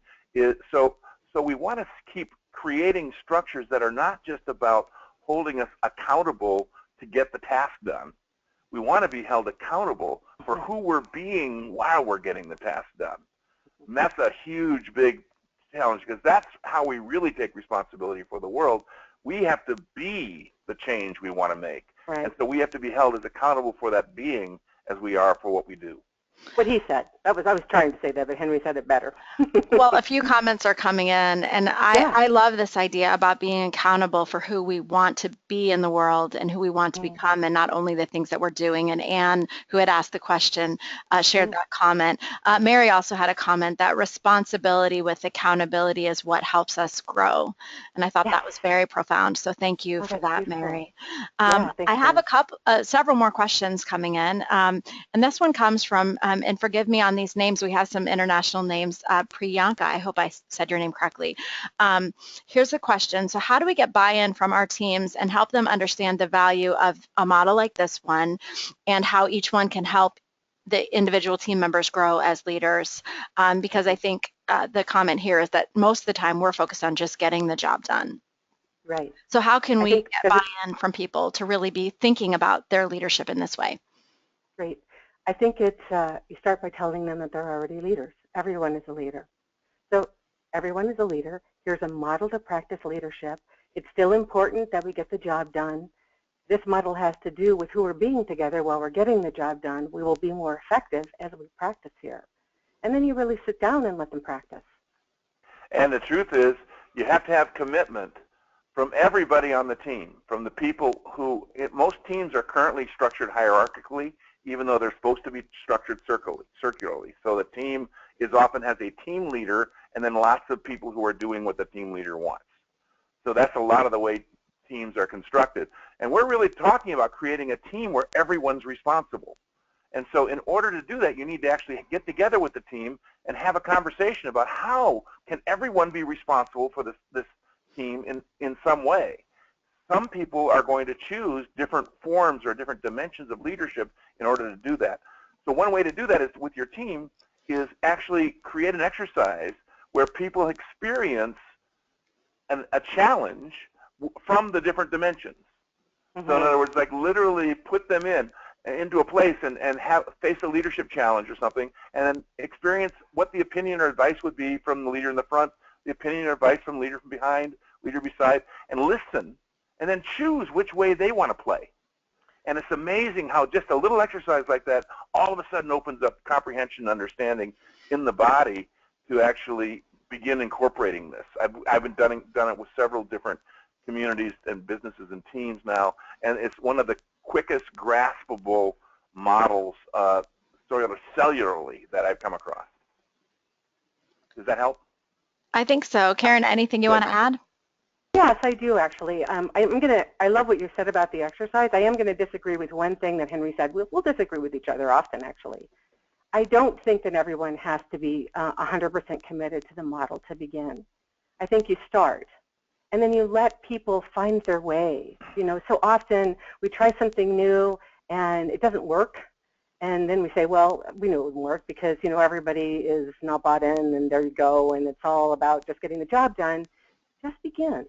So we want to keep creating structures that are not just about holding us accountable to get the task done. We want to be held accountable for who we're being while we're getting the task done. And that's a huge, big challenge, because that's how we really take responsibility for the world. We have to be the change we want to make. And so we have to be held as accountable for that being as we are for what we do. What he said. I was trying to say that, but Henry said it better. Well, a few comments are coming in, and Yeah. I love this idea about being accountable for who we want to be in the world and who we want to become, and not only the things that we're doing. And Anne, who had asked the question, shared that comment. Mary also had a comment that responsibility with accountability is what helps us grow. And I thought Yes. that was very profound. So thank you for That's that, beautiful. Mary. Yeah, thanks, I have Mary. several more questions coming in. And this one comes from, and forgive me on these names, we have some international names, Priyanka, I hope I said your name correctly. Here's a question. So how do we get buy-in from our teams and help them understand the value of a model like this one and how each one can help the individual team members grow as leaders? Because I think the comment here is that most of the time we're focused on just getting the job done. Right. So how can we get buy-in from people to really be thinking about their leadership in this way? Great. I think it's, you start by telling them that they're already leaders. Everyone is a leader. So everyone is a leader. Here's a model to practice leadership. It's still important that we get the job done. This model has to do with who we're being together while we're getting the job done. We will be more effective as we practice here. And then you really sit down and let them practice. And the truth is, you have to have commitment from everybody on the team, from the people who, most teams are currently structured hierarchically, even though they're supposed to be structured circularly. So the team often has a team leader and then lots of people who are doing what the team leader wants. So that's a lot of the way teams are constructed. And we're really talking about creating a team where everyone's responsible. And so in order to do that, you need to actually get together with the team and have a conversation about how can everyone be responsible for this team in some way. Some people are going to choose different forms or different dimensions of leadership in order to do that. So one way to do that is with your team is actually create an exercise where people experience a challenge from the different dimensions. So in other words, like literally put them into a place and face a leadership challenge or something, and then experience what the opinion or advice would be from the leader in the front, the opinion or advice from the leader from behind, leader beside, and listen, and then choose which way they want to play. And it's amazing how just a little exercise like that all of a sudden opens up comprehension and understanding in the body to actually begin incorporating this. I've been done it with several different communities and businesses and teams now, and it's one of the quickest graspable models sort of cellularly that I've come across. Does that help? I think so. Karen, anything you want to add? Yes, I do actually. I love what you said about the exercise. I am going to disagree with one thing that Henry said. We'll disagree with each other often, actually. I don't think that everyone has to be 100% committed to the model to begin. I think you start, and then you let people find their way. You know, so often we try something new and it doesn't work, and then we say, well, we knew it wouldn't work because, you know, everybody is not bought in, and there you go, and it's all about just getting the job done. Just begin.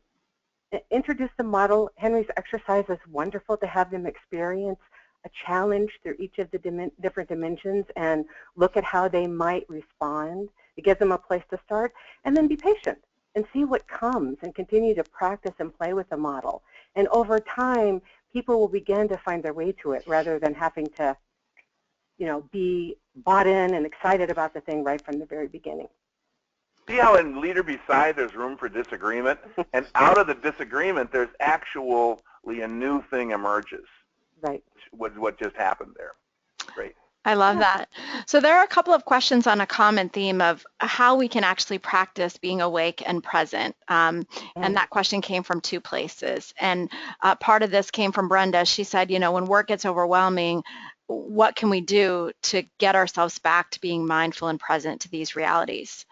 Introduce the model. Henry's exercise is wonderful to have them experience a challenge through each of the different dimensions and look at how they might respond. It gives them a place to start, and then be patient and see what comes and continue to practice and play with the model. And over time, people will begin to find their way to it rather than having to, you know, be bought in and excited about the thing right from the very beginning. See how in leader beside there's room for disagreement, and out of the disagreement there's actually a new thing emerges. Right. What just happened there. Great. I love that. So there are a couple of questions on a common theme of how we can actually practice being awake and present. And that question came from two places. And part of this came from Brenda. She said, you know, when work gets overwhelming, what can we do to get ourselves back to being mindful and present to these realities?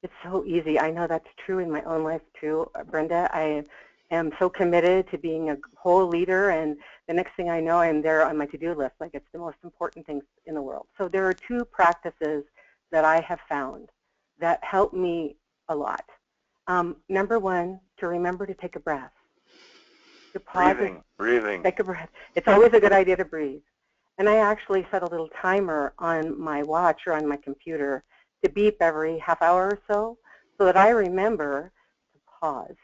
It's so easy. I know that's true in my own life too, Brenda. I am so committed to being a whole leader, and the next thing I know, I'm there on my to-do list, like it's the most important things in the world. So there are two practices that I have found that help me a lot. Number one, to remember to take a breath. To pause breathing. Take a breath. It's always a good idea to breathe. And I actually set a little timer on my watch or on my computer to beep every half hour or so that I remember to pause,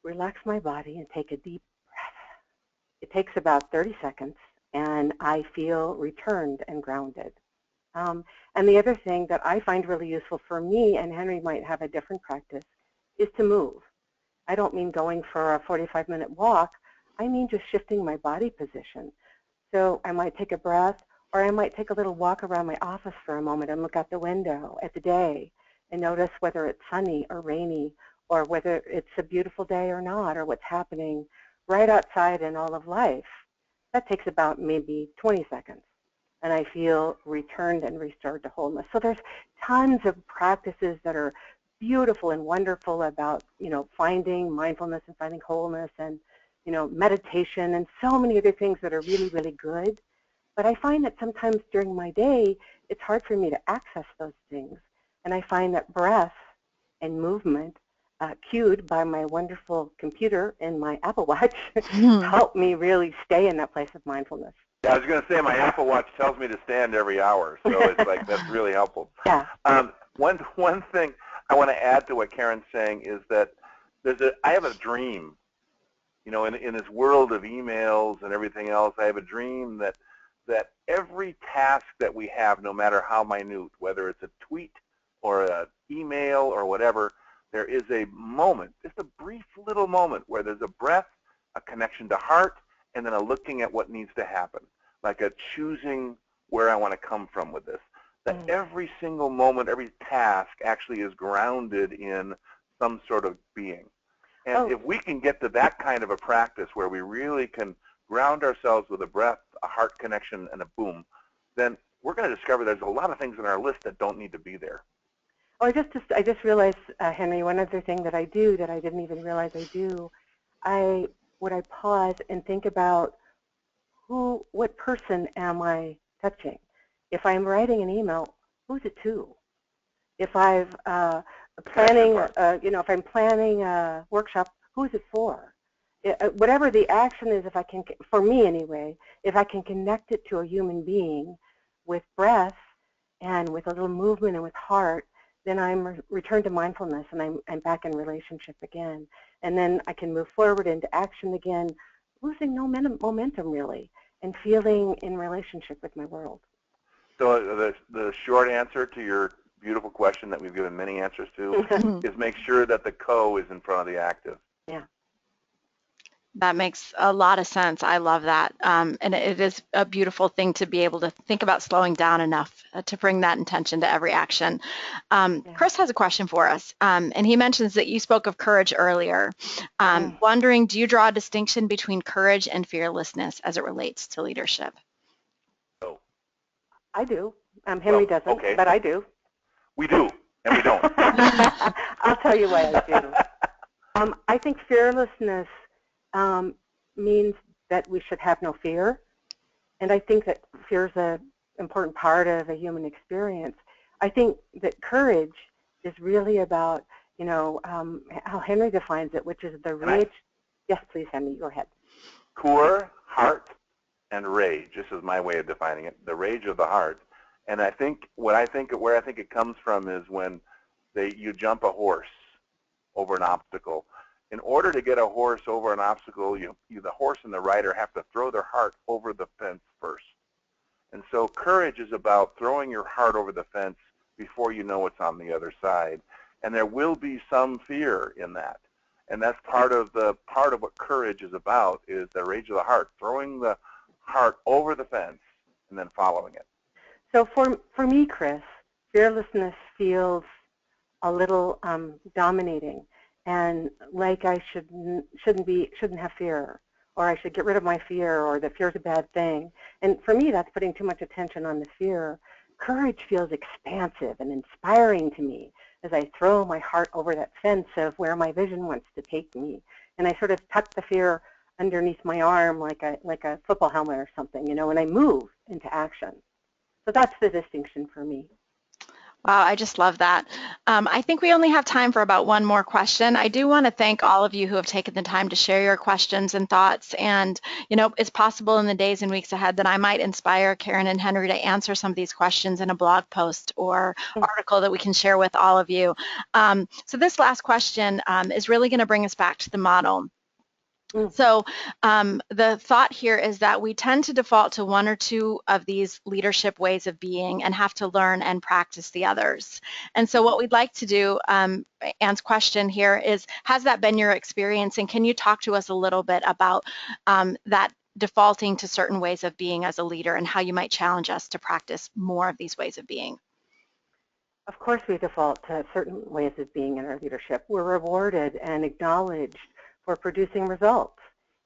relax my body, and take a deep breath. It takes about 30 seconds, and I feel returned and grounded. And the other thing that I find really useful for me, and Henry might have a different practice, is to move. I don't mean going for a 45-minute walk. I mean just shifting my body position. So I might take a breath, or I might take a little walk around my office for a moment and look out the window at the day and notice whether it's sunny or rainy, or whether it's a beautiful day or not, or what's happening right outside in all of life. That takes about maybe 20 seconds. And I feel returned and restored to wholeness. So there's tons of practices that are beautiful and wonderful about, finding mindfulness and finding wholeness and, meditation and so many other things that are really, really good. But I find that sometimes during my day, it's hard for me to access those things. And I find that breath and movement, cued by my wonderful computer and my Apple Watch, help me really stay in that place of mindfulness. Yeah, I was going to say my Apple Watch tells me to stand every hour, so it's like that's really helpful. Yeah. One thing I want to add to what Karen's saying is that I have a dream. In this world of emails and everything else, I have a dream that every task that we have, no matter how minute, whether it's a tweet or an email or whatever, there is a moment, just a brief little moment where there's a breath, a connection to heart, and then a looking at what needs to happen, like a choosing where I want to come from with this. That every single moment, every task actually is grounded in some sort of being. And if we can get to that kind of a practice where we really can ground ourselves with a breath, a heart connection, and a boom, then we're going to discover there's a lot of things on our list that don't need to be there. Oh, I just realized, Henry, one other thing that I do that I didn't even realize I do. I pause and think about what person am I touching? If I'm writing an email, who's it to? If I'm planning a workshop, who is it for? Whatever the action is, if I can, for me anyway, if I can connect it to a human being with breath and with a little movement and with heart, then I'm returned to mindfulness and I'm back in relationship again. And then I can move forward into action again, losing no momentum really, and feeling in relationship with my world. So the short answer to your beautiful question that we've given many answers to is make sure that the co is in front of the active. Yeah. That makes a lot of sense. I love that. And it is a beautiful thing to be able to think about slowing down enough to bring that intention to every action. Chris has a question for us, and he mentions that you spoke of courage earlier. Wondering, do you draw a distinction between courage and fearlessness as it relates to leadership? Oh. I do. Henry doesn't, okay. But I do. We do, and we don't. I'll tell you why I do. I think fearlessness means that we should have no fear. And I think that fear is an important part of a human experience. I think that courage is really about, how Henry defines it, which is the rage. Yes, please, Henry, go ahead. Core, heart, and rage. This is my way of defining it, the rage of the heart. And I think where I think it comes from is when you jump a horse over an obstacle. In order to get a horse over an obstacle, the horse and the rider have to throw their heart over the fence first. And so courage is about throwing your heart over the fence before you know what's on the other side. And there will be some fear in that. And that's part of what courage is about, is the rage of the heart, throwing the heart over the fence and then following it. So for me, Chris, fearlessness feels a little dominating, and like I shouldn't have fear, or I should get rid of my fear, or that fear is a bad thing. And for me, that's putting too much attention on the fear. Courage feels expansive and inspiring to me as I throw my heart over that fence of where my vision wants to take me, and I sort of tuck the fear underneath my arm like a football helmet or something, and I move into action. So that's the distinction for me. Wow, I just love that. I think we only have time for about one more question. I do want to thank all of you who have taken the time to share your questions and thoughts. And, it's possible in the days and weeks ahead that I might inspire Karen and Henry to answer some of these questions in a blog post or article that we can share with all of you. So this last question is really going to bring us back to the model. So the thought here is that we tend to default to one or two of these leadership ways of being and have to learn and practice the others. And so what we'd like to do, Anne's question here is, has that been your experience? And can you talk to us a little bit about that defaulting to certain ways of being as a leader and how you might challenge us to practice more of these ways of being? Of course, we default to certain ways of being in our leadership. We're rewarded and acknowledged for producing results.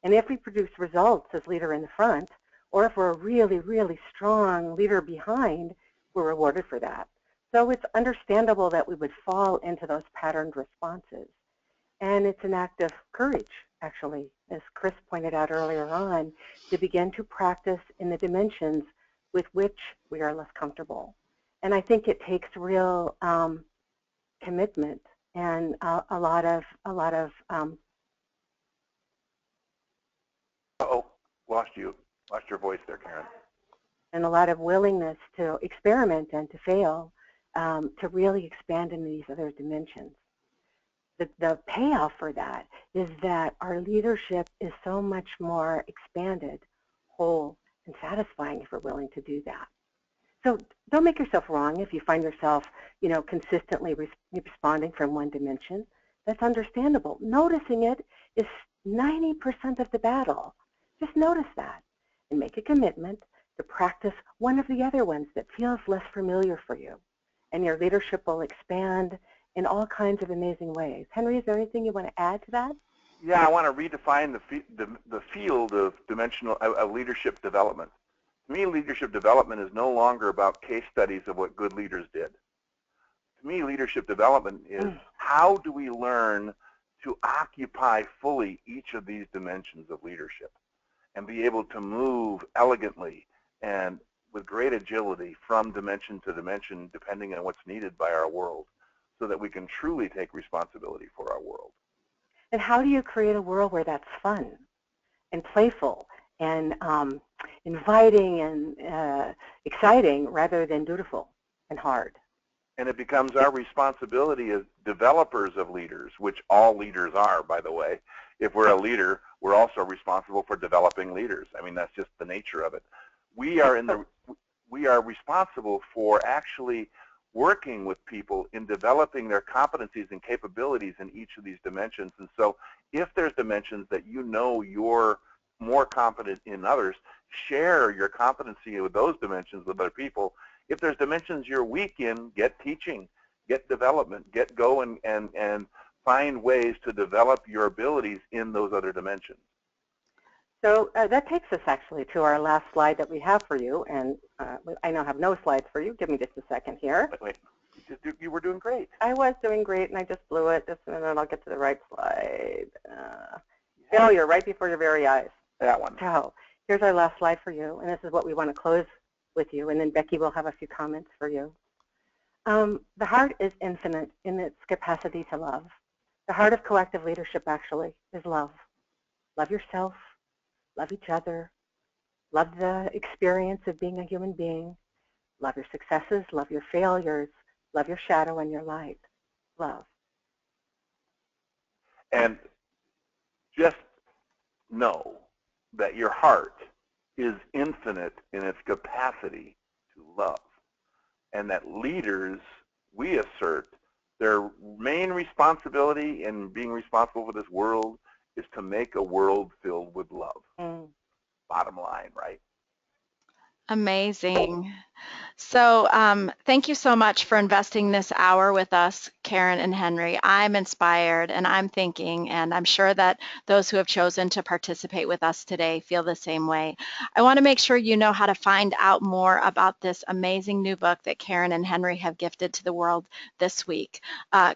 And if we produce results as leader in the front, or if we're a really, really strong leader behind, we're rewarded for that. So it's understandable that we would fall into those patterned responses. And it's an act of courage, actually, as Chris pointed out earlier on, to begin to practice in the dimensions with which we are less comfortable. And I think it takes real commitment and a lot of Uh-oh, lost your voice there, Karen. and a lot of willingness to experiment and to fail, to really expand into these other dimensions. The payoff for that is that our leadership is so much more expanded, whole, and satisfying if we're willing to do that. So don't make yourself wrong if you find yourself, consistently responding from one dimension. That's understandable. Noticing it is 90% of the battle. Just notice that and make a commitment to practice one of the other ones that feels less familiar for you. And your leadership will expand in all kinds of amazing ways. Henry, is there anything you want to add to that? Yeah, I want to redefine the field of leadership development. To me, leadership development is no longer about case studies of what good leaders did. To me, leadership development is how do we learn to occupy fully each of these dimensions of leadership and be able to move elegantly and with great agility from dimension to dimension depending on what's needed by our world so that we can truly take responsibility for our world. And how do you create a world where that's fun and playful and inviting and exciting rather than dutiful and hard? And it becomes our responsibility as developers of leaders, which all leaders are, by the way. If we're a leader, we're also responsible for developing leaders. I mean, that's just the nature of it. We are responsible for actually working with people in developing their competencies and capabilities in each of these dimensions. And so if there's dimensions that you're more competent in others, share your competency with those dimensions with other people. If there's dimensions you're weak in, get teaching, get development, get going and find ways to develop your abilities in those other dimensions. So that takes us actually to our last slide that we have for you, and I now have no slides for you. Give me just a second here. Wait. You were doing great. I was doing great, and I just blew it. Just a minute, I'll get to the right slide. Failure right before your very eyes. That one. So here's our last slide for you, and this is what we want to close with you, and then Becky will have a few comments for you. The heart is infinite in its capacity to love. The heart of collective leadership actually is love. Love yourself. Love each other, love the experience of being a human being, love your successes, love your failures, love your shadow and your light. Love. And just know that your heart is infinite in its capacity to love. And that leaders, we assert, their main responsibility in being responsible for this world is to make a world filled with love. Bottom line, right? Amazing. So thank you so much for investing this hour with us, Karen and Henry. I'm inspired and I'm thinking, and I'm sure that those who have chosen to participate with us today feel the same way. I want to make sure you know how to find out more about this amazing new book that Karen and Henry have gifted to the world this week,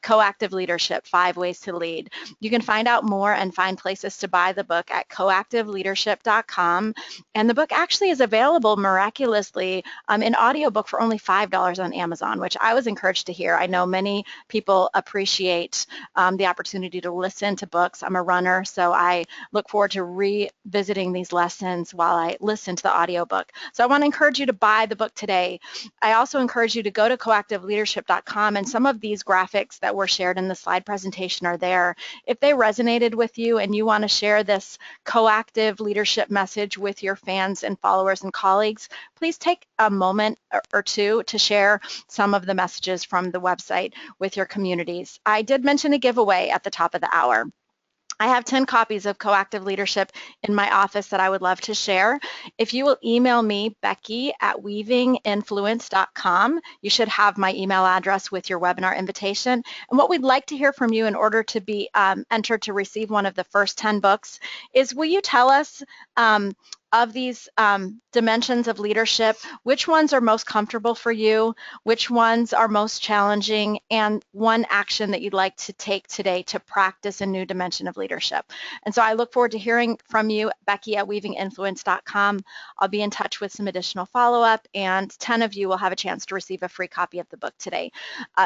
Coactive Leadership, 5 Ways to Lead. You can find out more and find places to buy the book at coactiveleadership.com. And the book actually is available miraculously in audiobook for only $5 on Amazon, which I was encouraged to hear. I know many people people appreciate the opportunity to listen to books. I'm a runner, so I look forward to revisiting these lessons while I listen to the audiobook. So I want to encourage you to buy the book today. I also encourage you to go to coactiveleadership.com, and some of these graphics that were shared in the slide presentation are there. If they resonated with you and you want to share this coactive leadership message with your fans and followers and colleagues, please take a moment or two to share some of the messages from the website with your communities. I did mention a giveaway at the top of the hour. I have 10 copies of Coactive Leadership in my office that I would love to share. If you will email me, becky@weavinginfluence.com, you should have my email address with your webinar invitation. And what we'd like to hear from you in order to be entered to receive one of the first 10 books is, will you tell us of these dimensions of leadership, which ones are most comfortable for you, which ones are most challenging, and one action that you'd like to take today to practice a new dimension of leadership. And so I look forward to hearing from you, becky@weavinginfluence.com. I'll be in touch with some additional follow-up, and 10 of you will have a chance to receive a free copy of the book today.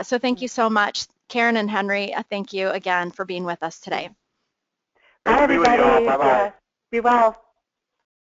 So thank you so much. Karen and Henry, thank you again for being with us today. Bye, everybody. Bye-bye. Be well.